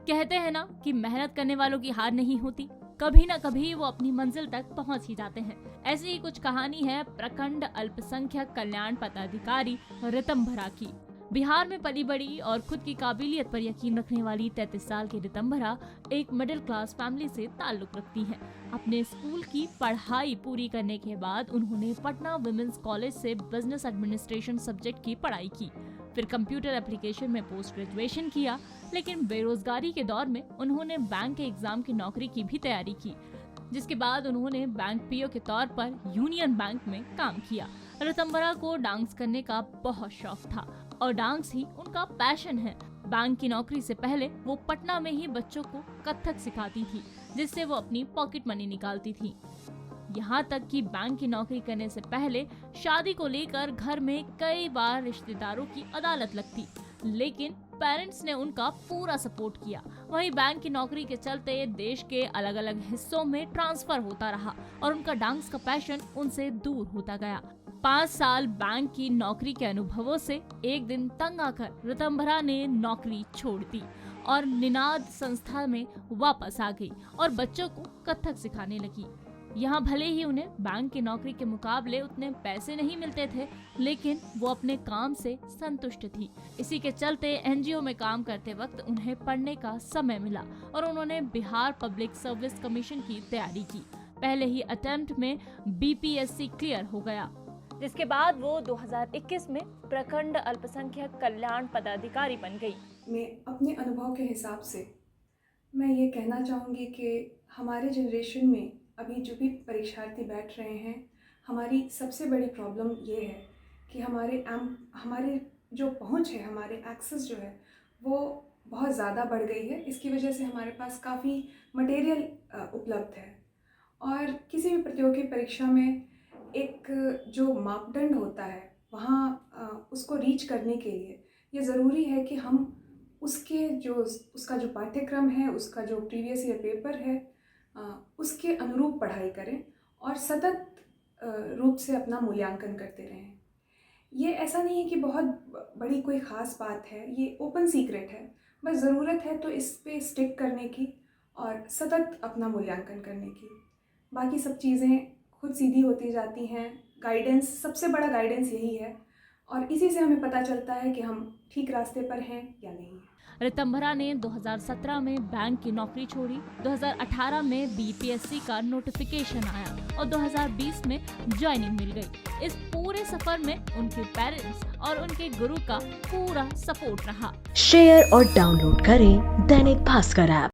कहते हैं ना कि मेहनत करने वालों की हार नहीं होती, कभी ना कभी वो अपनी मंजिल तक पहुंच ही जाते हैं। ऐसी ही कुछ कहानी है प्रखंड अल्पसंख्यक कल्याण पदाधिकारी रितंभरा की। बिहार में पली बड़ी और खुद की काबिलियत पर यकीन रखने वाली 33 साल की रितंभरा एक मिडिल क्लास फैमिली से ताल्लुक रखती हैं। अपने स्कूल की पढ़ाई पूरी करने के बाद उन्होंने पटना विमेंस कॉलेज से बिजनेस एडमिनिस्ट्रेशन सब्जेक्ट की पढ़ाई की। फिर कंप्यूटर एप्लीकेशन में पोस्ट ग्रेजुएशन किया, लेकिन बेरोजगारी के दौर में उन्होंने बैंक के एग्जाम की नौकरी की भी तैयारी की, जिसके बाद उन्होंने बैंक पीओ के तौर पर यूनियन बैंक में काम किया। रितंभरा को डांस करने का बहुत शौक था और डांस ही उनका पैशन है। बैंक की नौकरी से पहले वो पटना में ही बच्चों को कथक सिखाती थी, जिससे वो अपनी पॉकेट मनी निकालती थी। यहाँ तक कि बैंक की नौकरी करने से पहले शादी को लेकर घर में कई बार रिश्तेदारों की अदालत लगती, लेकिन पेरेंट्स ने उनका पूरा सपोर्ट किया। वहीं बैंक की नौकरी के चलते देश के अलग अलग हिस्सों में ट्रांसफर होता रहा और उनका डांस का पैशन उनसे दूर होता गया। 5 साल बैंक की नौकरी के अनुभवों से एक दिन तंग आकर रितंभरा ने नौकरी छोड़ दी और निनाद संस्था में वापस आ गई और बच्चों को कथक सिखाने लगी। यहाँ भले ही उन्हें बैंक की नौकरी के मुकाबले उतने पैसे नहीं मिलते थे, लेकिन वो अपने काम से संतुष्ट थी। इसी के चलते एनजीओ में काम करते वक्त उन्हें पढ़ने का समय मिला और उन्होंने बिहार पब्लिक सर्विस कमीशन की तैयारी की। पहले ही अटेम्प्ट में बीपीएससी क्लियर हो गया, जिसके बाद वो 2021 में प्रखंड अल्पसंख्यक कल्याण पदाधिकारी बन गई। मैं अपने अनुभव के हिसाब से मैं ये कहना चाहूँगी कि हमारे जनरेशन में अभी जो भी परीक्षार्थी बैठ रहे हैं, हमारी सबसे बड़ी प्रॉब्लम ये है कि हमारे जो पहुँच है, हमारे एक्सेस जो है वो बहुत ज़्यादा बढ़ गई है। इसकी वजह से हमारे पास काफ़ी मटेरियल उपलब्ध है और किसी भी प्रतियोगी परीक्षा में एक जो मापदंड होता है वहाँ उसको रीच करने के लिए ये ज़रूरी है कि हम उसका जो पाठ्यक्रम है, उसका जो प्रीवियस ईयर पेपर है, उसके अनुरूप पढ़ाई करें और सतत रूप से अपना मूल्यांकन करते रहें। ये ऐसा नहीं है कि बहुत बड़ी कोई ख़ास बात है, ये ओपन सीक्रेट है। बस ज़रूरत है तो इस पे स्टिक करने की और सतत अपना मूल्यांकन करने की। बाकी सब चीज़ें खुद सीधी होती जाती हैं। गाइडेंस, सबसे बड़ा गाइडेंस यही है और इसी से हमें पता चलता है कि हम ठीक रास्ते पर हैं या नहीं। रितंभरा ने 2017 में बैंक की नौकरी छोड़ी, 2018 में बीपीएससी का नोटिफिकेशन आया और 2020 में ज्वाइनिंग मिल गई। इस पूरे सफर में उनके पेरेंट्स और उनके गुरु का पूरा सपोर्ट रहा। शेयर और डाउनलोड करें दैनिक भास्कर ऐप।